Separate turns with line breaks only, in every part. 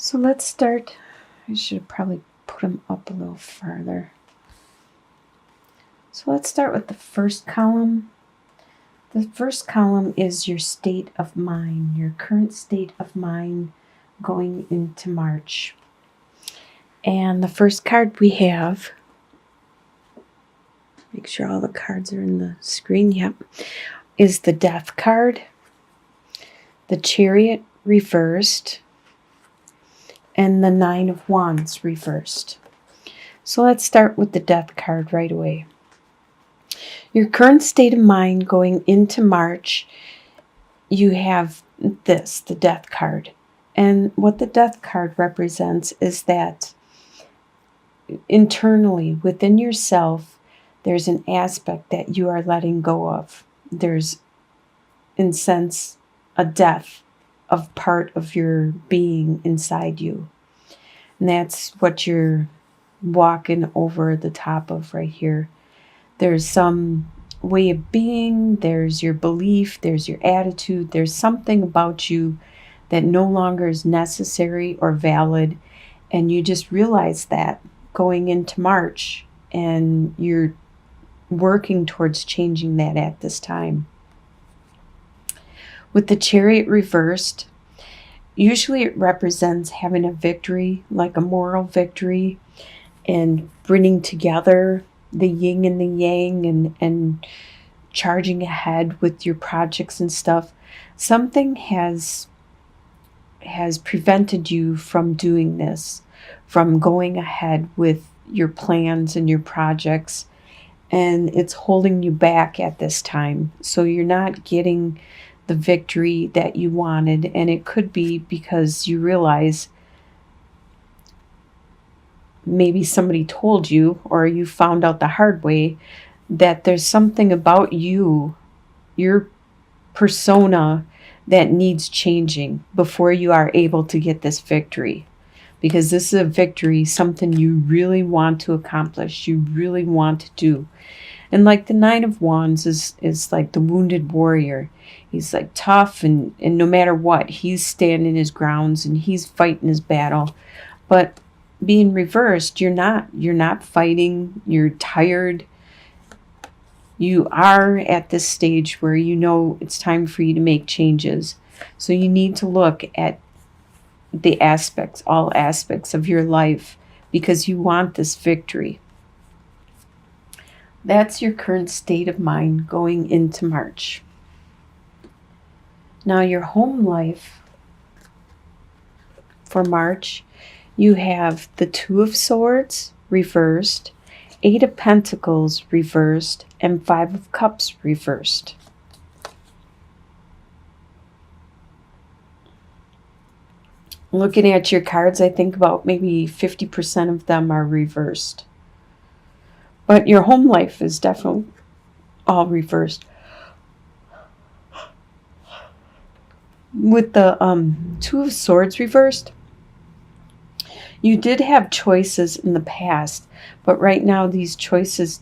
So let's start. I should probably put them up a little farther. So let's start with the first column. The first column is your state of mind, your current state of mind going into March. And the first card we have, make sure all the cards are in the screen, yep, is the Death card, the Chariot reversed, and the Nine of Wands reversed. So let's start with the Death card right away. Your current state of mind going into March, you have this, the Death card. And what the Death card represents is that internally, within yourself, there's an aspect that you are letting go of. There's, in sense, a death of part of your being inside you. And that's what you're walking over the top of right here. There's some way of being, there's your belief, there's your attitude, there's something about you that no longer is necessary or valid, and you just realize that going into March, and you're working towards changing that at this time. With the Chariot reversed, usually it represents having a victory, like a moral victory, and bringing together the yin and the yang, and charging ahead with your projects and stuff. Something has prevented you from doing this, from going ahead with your plans and your projects, and it's holding you back at this time. So you're not getting the victory that you wanted, and it could be because you realize maybe somebody told you, or you found out the hard way, that there's something about you, your persona, that needs changing before you are able to get this victory. Because this is a victory, something you really want to accomplish, you really want to do. And like the Nine of Wands is like the wounded warrior. He's like tough, and no matter what, he's standing his grounds and he's fighting his battle. But being reversed, you're not fighting, you're tired. You are at this stage where you know it's time for you to make changes. So you need to look at the aspects, all aspects of your life, because you want this victory. That's your current state of mind going into March. Now your home life for March, you have the Two of Swords reversed, Eight of Pentacles reversed, and Five of Cups reversed. Looking at your cards, I think about maybe 50% of them are reversed. But your home life is definitely all reversed. With the Two of Swords reversed, you did have choices in the past, but right now these choices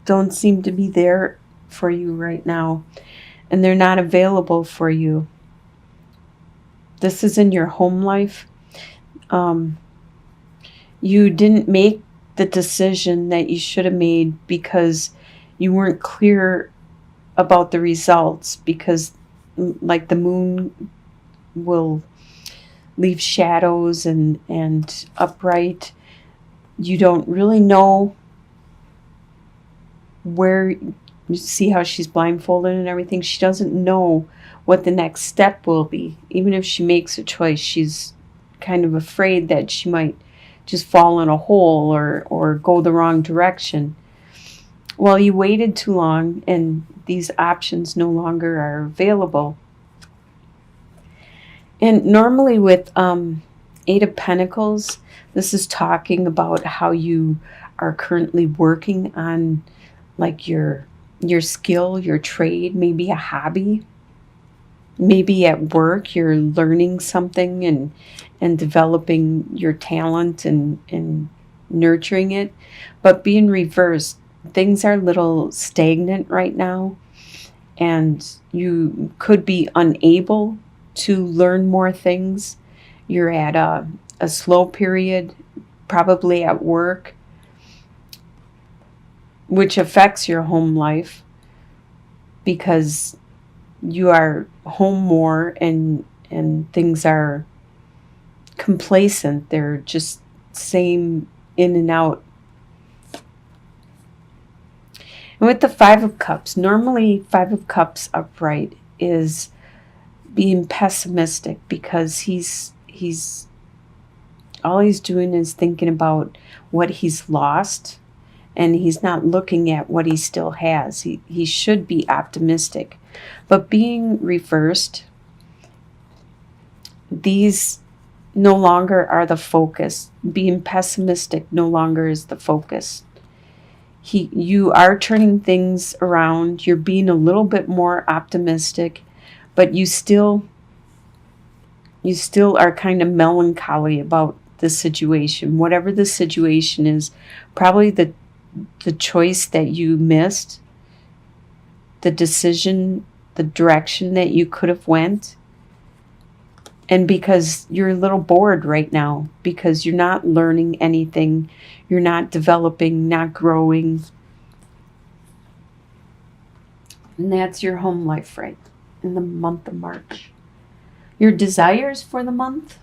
don't seem to be there for you right now, and they're not available for you. This is in your home life. You didn't make the decision that you should have made because you weren't clear about the results, because like the moon will leave shadows and upright. You don't really know where. You see how she's blindfolded and everything. She doesn't know what the next step will be. Even if she makes a choice, she's kind of afraid that she might just fall in a hole or go the wrong direction. Well, you waited too long, and these options no longer are available. And normally with Eight of Pentacles, this is talking about how you are currently working on like your skill, your trade, maybe a hobby. Maybe at work you're learning something and developing your talent and nurturing it. But being reversed, things are a little stagnant right now, and you could be unable to learn more things. You're at a slow period, probably at work, which affects your home life because you are home more and things are complacent. They're just same in and out. And with the Five of Cups, normally Five of Cups upright is being pessimistic because he's all he's doing is thinking about what he's lost, and he's not looking at what he still has. He should be optimistic. But being reversed, these no longer are the focus. Being pessimistic no longer is the focus. You are turning things around. You're being a little bit more optimistic, but you still are kind of melancholy about the situation. Whatever the situation is, probably the choice that you missed, the decision, the direction that you could have went. And because you're a little bored right now, because you're not learning anything, you're not developing, not growing. And that's your home life right in the month of March. Your desires for the month,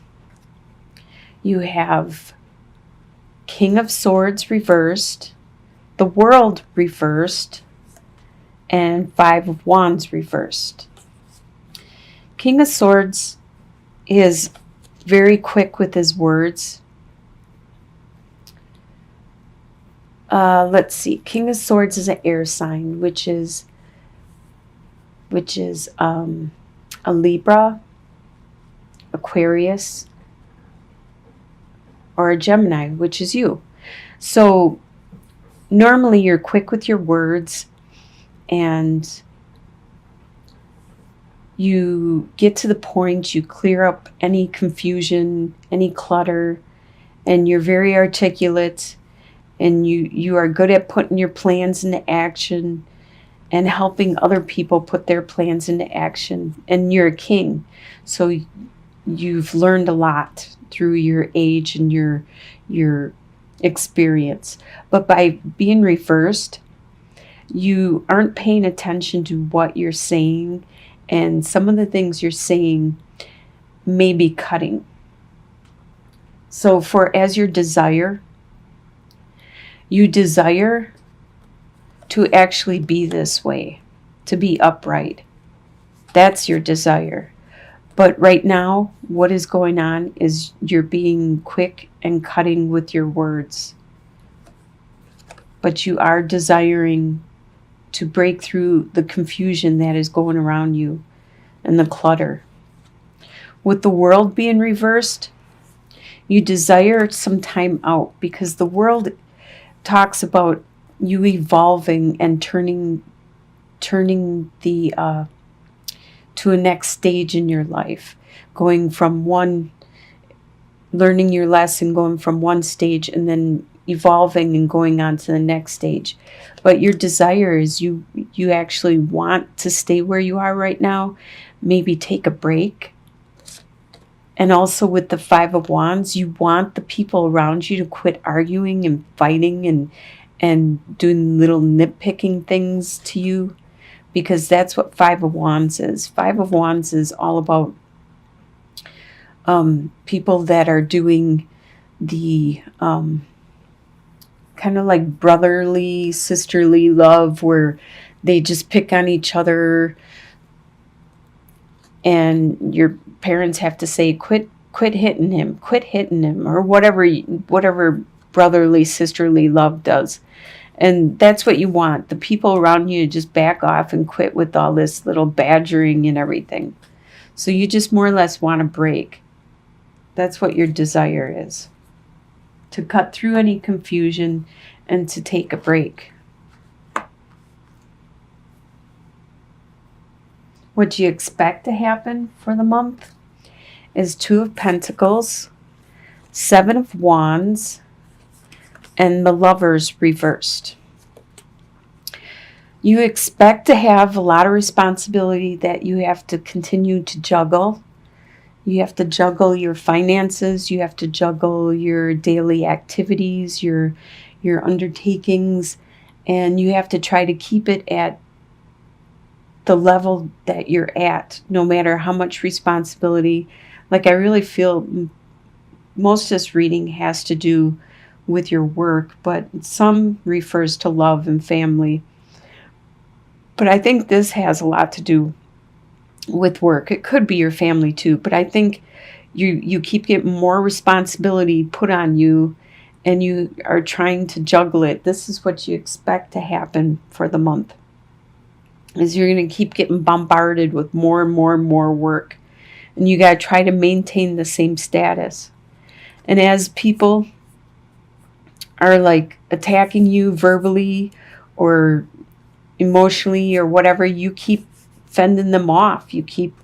you have King of Swords reversed, the World reversed, and Five of Wands reversed. King of Swords is very quick with his words. Let's see. King of Swords is an air sign, which is a Libra, Aquarius, or a Gemini, which is you. So normally you're quick with your words and you get to the point, you clear up any confusion, any clutter, and you're very articulate, and you are good at putting your plans into action and helping other people put their plans into action. And you're a king, so you've learned a lot through your age and your experience. But by being reversed, you aren't paying attention to what you're saying, and some of the things you're saying may be cutting. So as your desire, you desire to actually be this way, to be upright. That's your desire. But right now, what is going on is you're being quick and cutting with your words. But you are desiring to break through the confusion that is going around you and the clutter. With the World being reversed, you desire some time out because the World talks about you evolving and turning the to a next stage in your life, going from learning your lesson, going from one stage and then evolving and going on to the next stage. But your desire is you actually want to stay where you are right now, maybe take a break. And also with the Five of Wands, you want the people around you to quit arguing and fighting and doing little nitpicking things to you, because that's what Five of Wands is. Five of Wands is all about people that are doing the kind of like brotherly, sisterly love, where they just pick on each other, and your parents have to say, quit hitting him, or whatever brotherly, sisterly love does. And that's what you want. The people around you to just back off and quit with all this little badgering and everything. So you just more or less want a break. That's what your desire is. To cut through any confusion and to take a break. What you expect to happen for the month is Two of Pentacles, Seven of Wands, and the Lovers reversed. You expect to have a lot of responsibility that you have to continue to juggle. You have to juggle your finances. You have to juggle your daily activities, your undertakings, and you have to try to keep it at the level that you're at, no matter how much responsibility. Like, I really feel most of this reading has to do with your work, but some refers to love and family. But I think this has a lot to do with work. It could be your family too, but I think you keep getting more responsibility put on you and you are trying to juggle it. This is what you expect to happen for the month. Is you're going to keep getting bombarded with more and more and more work. And you got to try to maintain the same status. And as people are like attacking you verbally or emotionally or whatever, you keep fending them off. You keep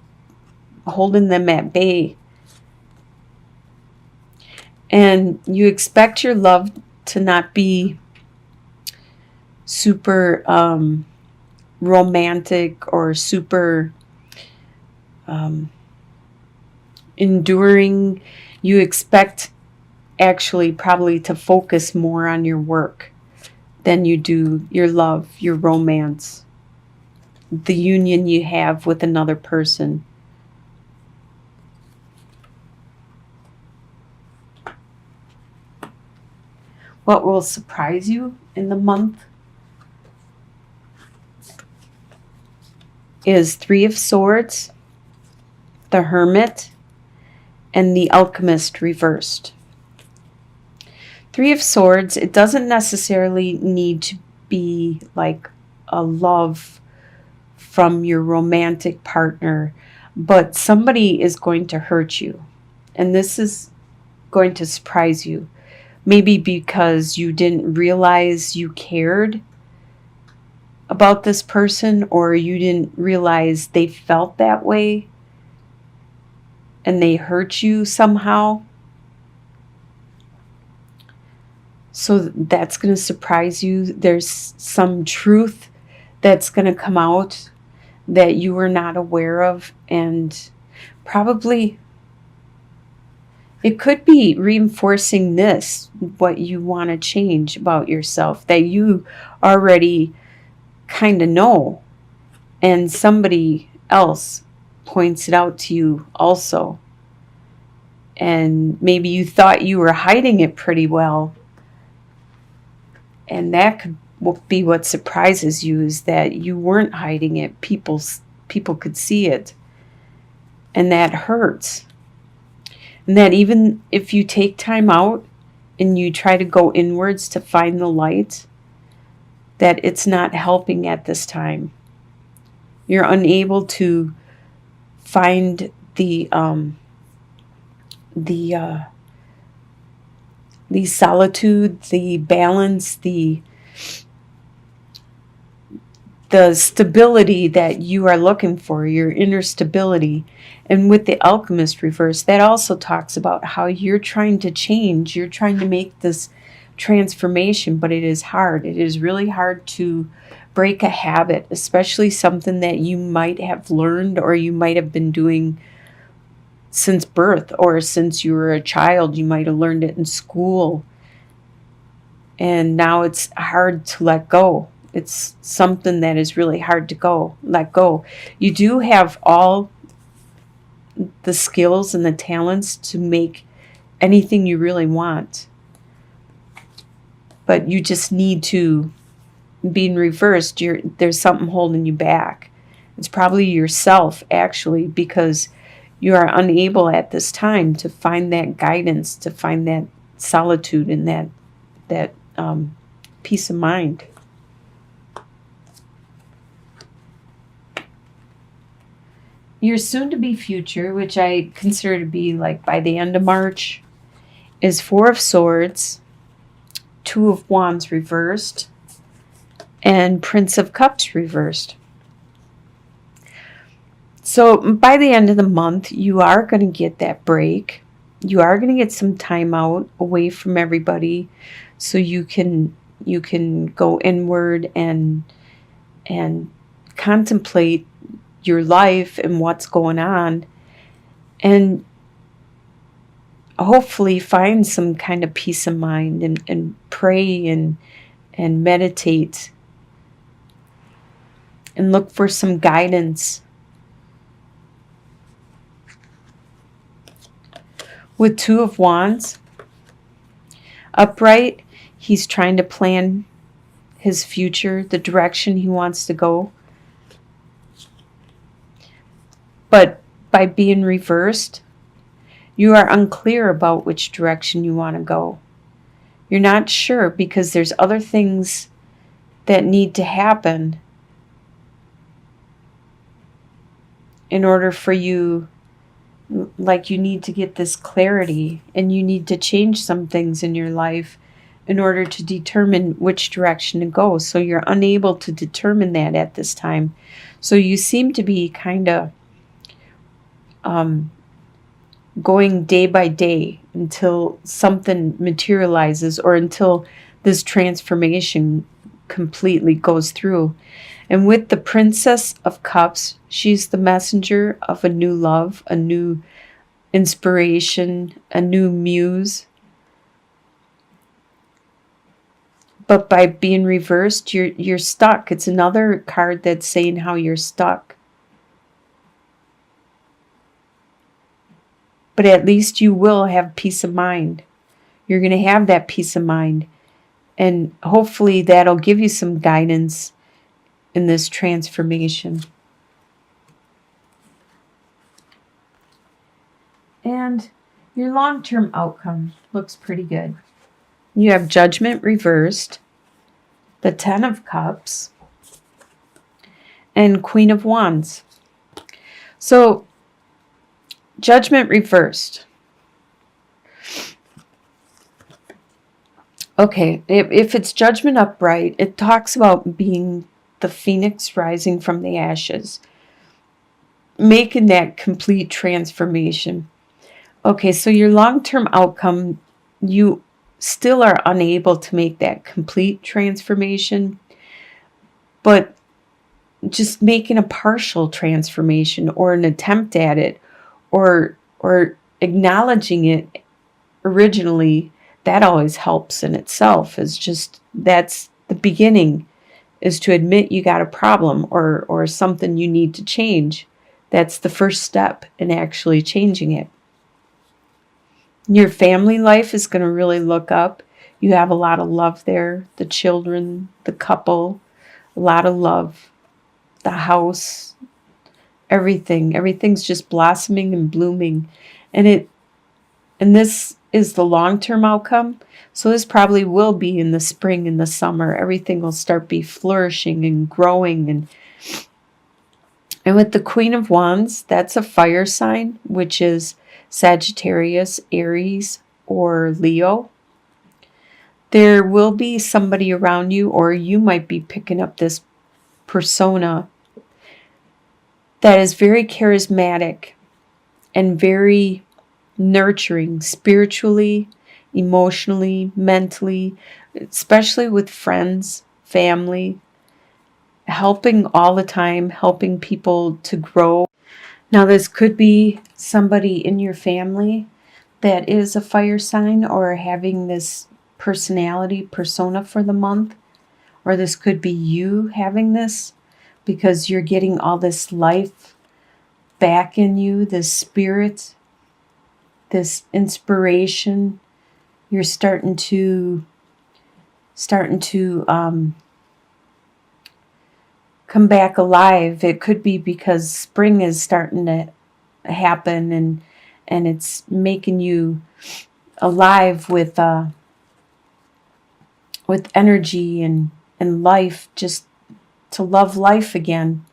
holding them at bay. And you expect your love to not be super romantic or super enduring. You expect actually probably to focus more on your work than you do your love, your romance, the union you have with another person. What will surprise you in the month is Three of Swords, the Hermit, and the Alchemist reversed. Three of Swords, it doesn't necessarily need to be like a love from your romantic partner, but somebody is going to hurt you. And this is going to surprise you. Maybe because you didn't realize you cared about this person, or you didn't realize they felt that way and they hurt you somehow. So that's going to surprise you. There's some truth that's going to come out that you were not aware of, and probably it could be reinforcing this, what you want to change about yourself that you already kind of know, and somebody else points it out to you also. And maybe you thought you were hiding it pretty well, and that could be what surprises you, is that you weren't hiding it. People could see it, and that hurts. And that even if you take time out and you try to go inwards to find the light, that it's not helping at this time. You're unable to find the solitude, the balance, the stability that you are looking for, your inner stability. And with the Alchemist reverse, that also talks about how you're trying to change, you're trying to make this transformation, but it is hard. It is really hard to break a habit, especially something that you might have learned or you might have been doing since birth, or since you were a child. You might have learned it in school, and now it's hard to let go. It's something that is really hard to let go. You do have all the skills and the talents to make anything you really want, but you just need to, being reversed, there's something holding you back. It's probably yourself, actually, because you are unable at this time to find that guidance, to find that solitude and that peace of mind. Your soon-to-be future, which I consider to be like by the end of March, is Four of Swords, Two of Wands reversed, and Prince of Cups reversed. So by the end of the month, you are going to get that break. You are going to get some time out away from everybody, so you can go inward and contemplate your life and what's going on. And hopefully find some kind of peace of mind and pray and meditate and look for some guidance. With Two of Wands, upright, he's trying to plan his future, the direction he wants to go. But by being reversed, you are unclear about which direction you want to go. You're not sure because there's other things that need to happen in order for you, like you need to get this clarity and you need to change some things in your life in order to determine which direction to go. So you're unable to determine that at this time. So you seem to be kind of going day by day until something materializes or until this transformation completely goes through. And with the Princess of Cups, she's the messenger of a new love, a new inspiration, a new muse. But by being reversed, you're stuck. It's another card that's saying how you're stuck. But at least you will have peace of mind. You're going to have that peace of mind. And hopefully that'll give you some guidance in this transformation. And your long-term outcome looks pretty good. You have Judgment reversed, the Ten of Cups, and Queen of Wands. So, Judgment reversed. Okay, if it's Judgment upright, it talks about being the phoenix rising from the ashes, making that complete transformation. Okay, so your long-term outcome, you still are unable to make that complete transformation, but just making a partial transformation or an attempt at it, or acknowledging it originally, that always helps in itself. Is just, that's the beginning, is to admit you got a problem or something you need to change. That's the first step in actually changing it. Your family life is going to really look up. You have a lot of love there. The children, the couple, a lot of love. The house, everything. Everything's just blossoming and blooming. And this is the long-term outcome. So this probably will be in the spring and the summer. Everything will start be flourishing and growing. And with the Queen of Wands, that's a fire sign, which is Sagittarius, Aries, or Leo. There will be somebody around you, or you might be picking up this persona that is very charismatic and very nurturing spiritually, emotionally, mentally, especially with friends, family, helping all the time, helping people to grow. Now, this could be somebody in your family that is a fire sign or having this personality persona for the month, or this could be you having this because you're getting all this life back in you, this spirit, this inspiration. You're starting to come back alive. It could be because spring is starting to happen and it's making you alive with energy and life, just to love life again.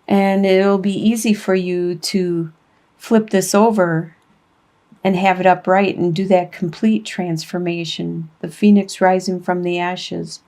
And it'll be easy for you to flip this over and have it upright and do that complete transformation, the phoenix rising from the ashes.